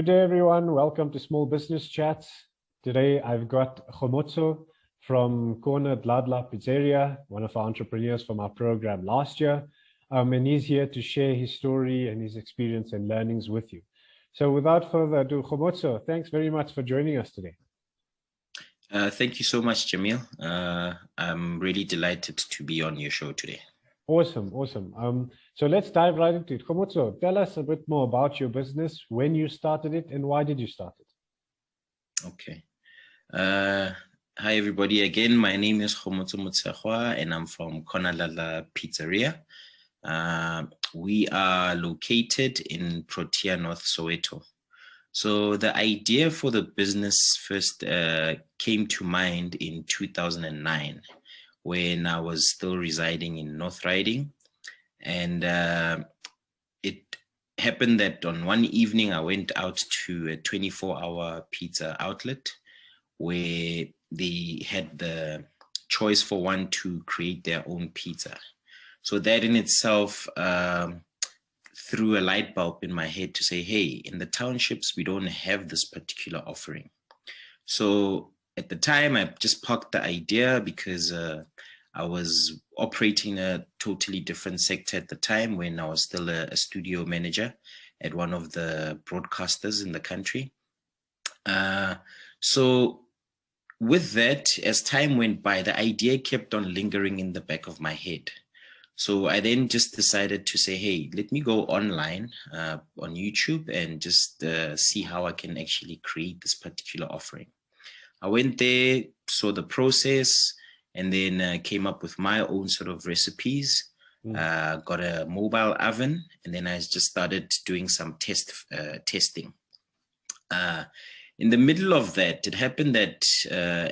day, everyone. Welcome to Small Business Chats. Today, I've got Khomotso from corner Dladla Pizzeria, one of our entrepreneurs from our program last year. And he's here to share his story and his experience and learnings with you. So without further ado, Khomotso, thanks very much for joining us today. Thank you so much, Jameel. I'm really delighted to be on your show today. Awesome, awesome. So let's dive right into it. Khomotso, tell us a bit more about your business, when you started it, and why did you start it? Okay. Hi, everybody. Again, my name is Khomotso Mutsehwa, and I'm from Dladla Pizzeria. We are located in Protea, North Soweto. So the idea for the business first came to mind in 2009 when I was still residing in North Riding. And it happened that on one evening, I went out to a 24-hour pizza outlet where they had the choice for one to create their own pizza. So that in itself threw a light bulb in my head to say, hey, in the townships, we don't have this particular offering. So at the time, I just parked the idea because I was operating a totally different sector at the time when I was still a studio manager at one of the broadcasters in the country. So with that, as time went by, the idea kept on lingering in the back of my head. So I then just decided to say, hey, let me go online on YouTube and just see how I can actually create this particular offering. I went there, saw the process, and then came up with my own sort of recipes, got a mobile oven, and then I just started doing some testing. In the middle of that, it happened that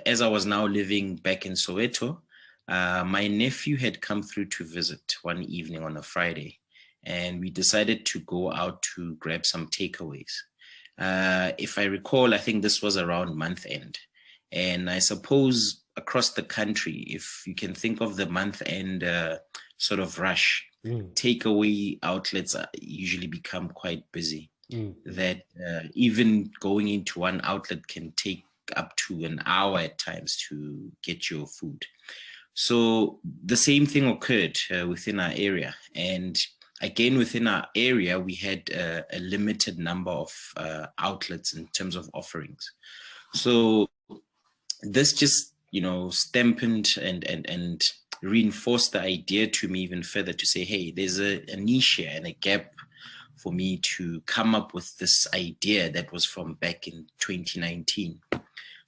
as I was now living back in Soweto, my nephew had come through to visit one evening on a Friday, and we decided to go out to grab some takeaways. If I recall, I think this was around month end. And I suppose across the country, if you can think of the month end sort of rush, takeaway outlets usually become quite busy. That even going into one outlet can take up to an hour at times to get your food. So the same thing occurred within our area. And again, within our area, we had a limited number of outlets in terms of offerings. So this just, stamped and reinforced the idea to me even further to say, hey, there's a niche here and a gap for me to come up with this idea that was from back in 2019.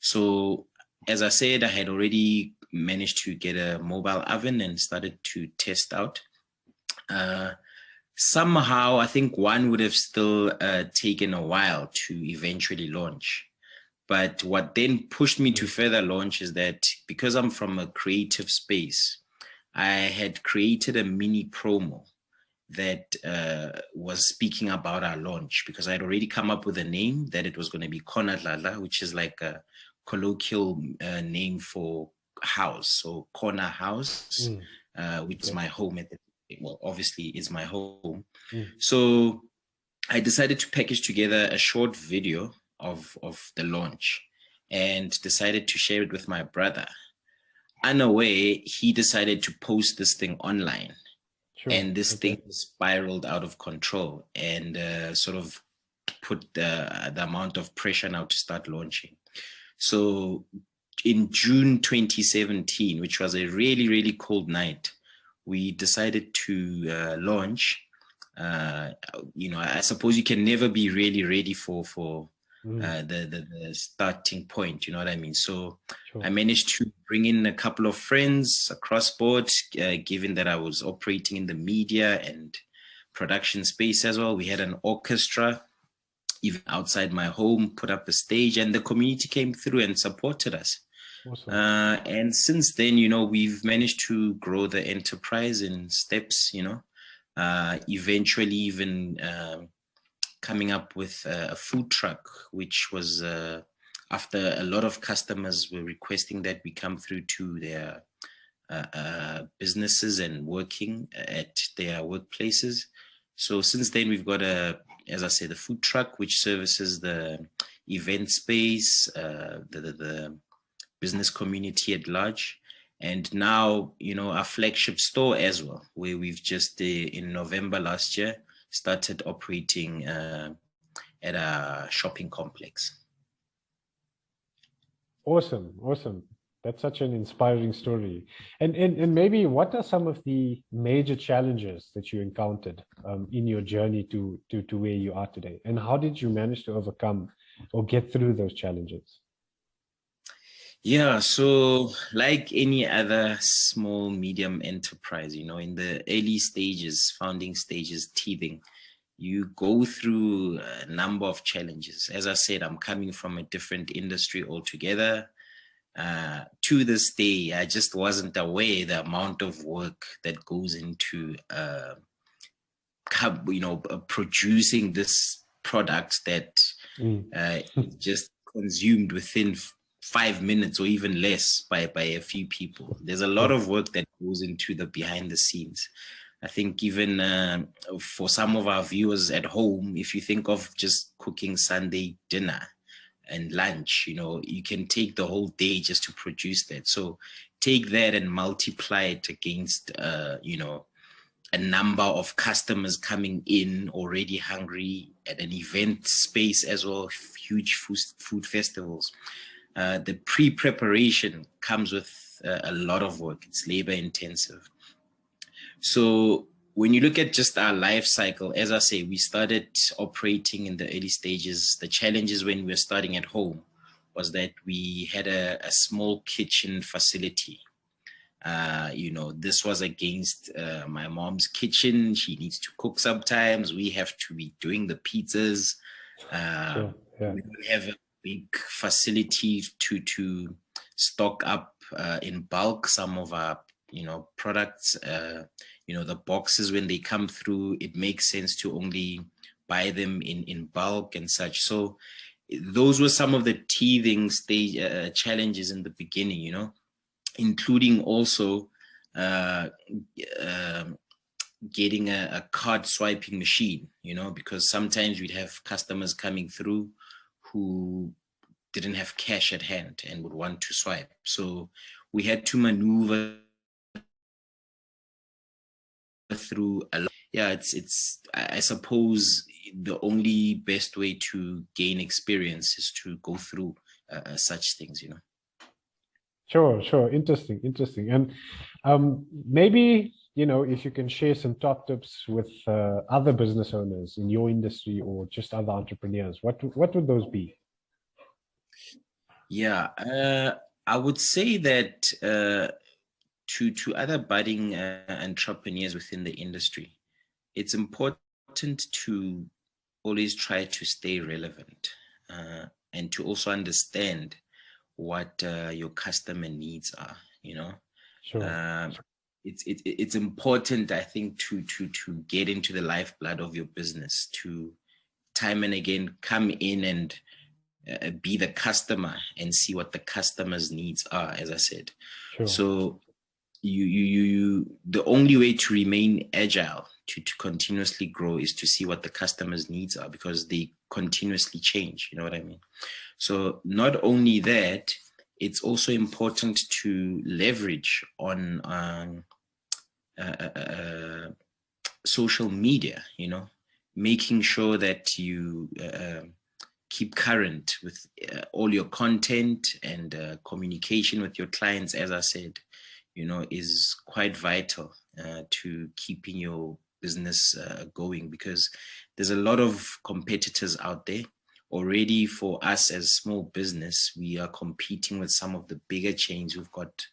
So as I said, I had already managed to get a mobile oven and started to test out. Somehow, I think one would have still taken a while to eventually launch. But what then pushed me to further launch is that because I'm from a creative space, I had created a mini promo that was speaking about our launch, because I had already come up with a name that it was going to be Dladla, which is like a colloquial name for house. So corner house, which is my home obviously is my home. So I decided to package together a short video of the launch and decided to share it with my brother. Unaware, he decided to post this thing online. Sure. And this thing spiraled out of control and sort of put the amount of pressure now to start launching. So in June 2017, which was a really, really cold night, we decided to launch. I suppose you can never be really ready for the starting point, you know what I mean? So sure. I managed to bring in a couple of friends across board, given that I was operating in the media and production space as well. We had an orchestra even outside my home, put up a stage, and the community came through and supported us. Awesome. And since then, we've managed to grow the enterprise in steps, eventually even coming up with a food truck, which was after a lot of customers were requesting that we come through to their businesses and working at their workplaces. So since then, we've got a as I say, the food truck, which services the event space, the business community at large. And now, our flagship store as well, where we've just, in November last year, started operating at a shopping complex. Awesome. That's such an inspiring story. And maybe what are some of the major challenges that you encountered in your journey to where you are today? And how did you manage to overcome or get through those challenges? Yeah, so like any other small, medium enterprise, in the early stages, founding stages, teething, you go through a number of challenges. As I said, I'm coming from a different industry altogether. To this day, I just wasn't aware the amount of work that goes into, producing this product that just consumed within 5 minutes or even less by a few people. There's a lot of work that goes into the behind the scenes. I think even for some of our viewers at home, if you think of just cooking Sunday dinner and lunch, you can take the whole day just to produce that. So take that and multiply it against, a number of customers coming in already hungry at an event space as well, huge food festivals. The pre-preparation comes with a lot of work. It's labor intensive. So when you look at just our life cycle, as I say, we started operating in the early stages. The challenges when we were starting at home was that we had a small kitchen facility. This was against my mom's kitchen. She needs to cook sometimes. We have to be doing the pizzas. Sure, yeah. We don't have a big facility to stock up in bulk some of our products. The boxes, when they come through, it makes sense to only buy them in bulk and such. So those were some of the teething stage challenges in the beginning, including also getting a card swiping machine, because sometimes we'd have customers coming through who didn't have cash at hand and would want to swipe. So we had to maneuver through a lot. Yeah, it's I suppose the only best way to gain experience is to go through such things, Sure. Interesting. And maybe, if you can share some top tips with other business owners in your industry or just other entrepreneurs, what would those be? Yeah, I would say that to other budding entrepreneurs within the industry, it's important to always try to stay relevant and to also understand what your customer needs are. Sure. It's important, I think, to get into the lifeblood of your business, to time and again come in and be the customer and see what the customer's needs are, as I said. Sure. So you the only way to remain agile, to continuously grow, is to see what the customer's needs are, because they continuously change. You know what I mean? So not only that, it's also important to leverage on social media, making sure that you keep current with all your content, and communication with your clients, as I said, is quite vital to keeping your business going, because there's a lot of competitors out there. Already for us as small business, we are competing with some of the bigger chains who've got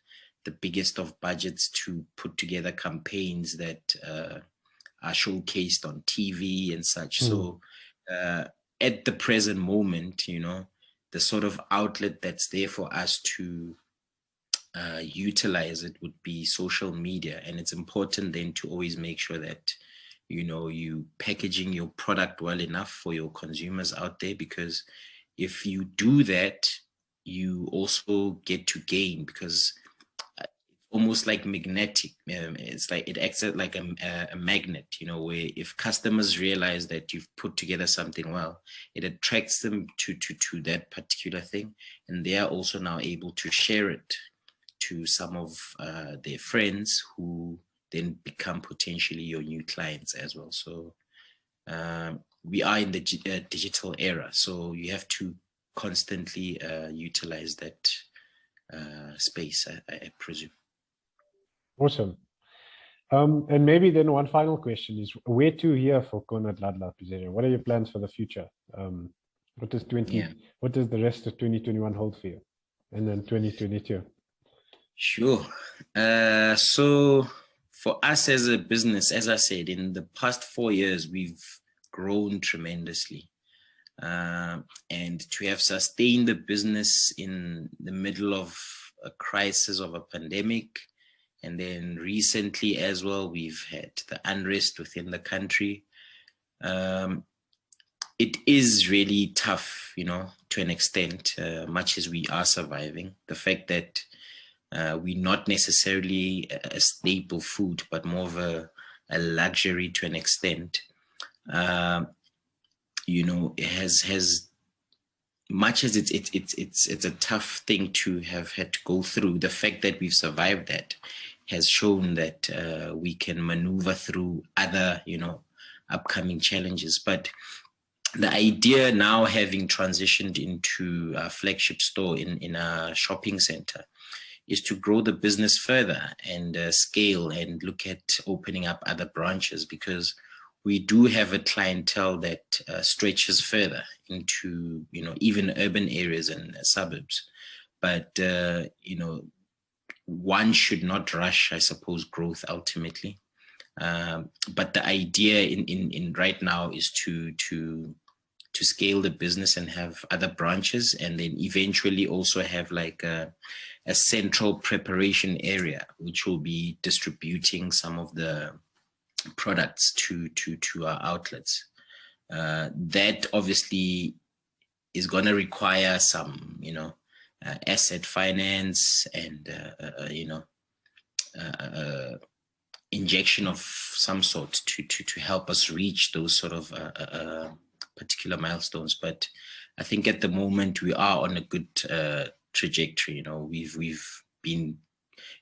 the biggest of budgets to put together campaigns that are showcased on TV and such. So at the present moment, the sort of outlet that's there for us to utilize it would be social media. And it's important then to always make sure that you packaging your product well enough for your consumers out there, because if you do that, you also get to gain, because it's almost like magnetic. It's like it acts like a magnet, you know, where if customers realize that you've put together something well, it attracts them to that particular thing, and they are also now able to share it to some of their friends, who then become potentially your new clients as well. So we are in the digital era, so you have to constantly utilize that space, I presume. Awesome. And maybe then one final question is, where to here for Dladla Pizzeria? What are your plans for the future? What does the rest of 2021 hold for you? And then 2022? Sure. So for us as a business, as I said, in the past 4 years, we've grown tremendously. And to have sustained the business in the middle of a crisis of a pandemic, and then recently as well, we've had the unrest within the country. It is really tough, you know, to an extent, much as we are surviving. The fact that we're not necessarily a staple food, but more of a luxury to an extent. You know, it has much as it's a tough thing to have had to go through. The fact that we've survived that has shown that we can maneuver through other, you know, upcoming challenges. But the idea now, having transitioned into a flagship store in a shopping center, is to grow the business further and scale and look at opening up other branches, because we do have a clientele that stretches further into, you know, even urban areas and suburbs. But, you know, one should not rush, I suppose, growth ultimately. But the idea in right now is to scale the business and have other branches, and then eventually also have like a central preparation area, which will be distributing some of the products to our outlets. That obviously is going to require some, you know, asset finance and you know, injection of some sort to help us reach those sort of particular milestones. But I think at the moment we are on a good trajectory. You know, we've been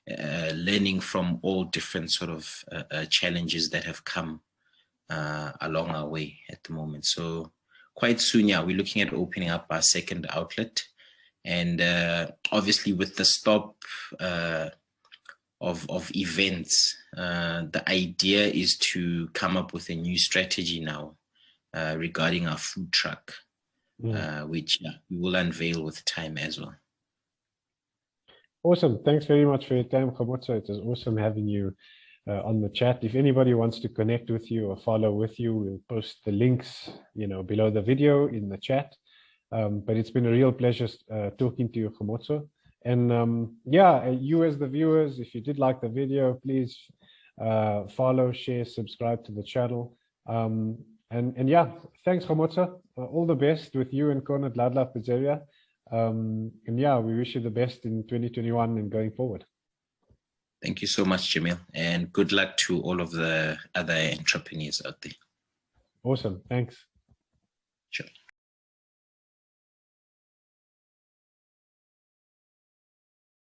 learning from all different sort of challenges that have come along our way at the moment. So quite soon, yeah, we're looking at opening up our second outlet. And obviously with the stop of events, the idea is to come up with a new strategy now regarding our food truck, which we will unveil with time as well. Awesome. Thanks very much for your time, Khomotso. It was awesome having you on the chat. If anybody wants to connect with you or follow with you, we'll post the links, you know, below the video in the chat. But it's been a real pleasure talking to you, Khomotso. And yeah, you as the viewers, if you did like the video, please follow, share, subscribe to the channel. And yeah, thanks, Khomotso. All the best with you and Dladla Pizzeria. And yeah, we wish you the best in 2021 and going forward. Thank you so much, Jameel, and good luck to all of the other entrepreneurs out there. Awesome. Thanks. Sure.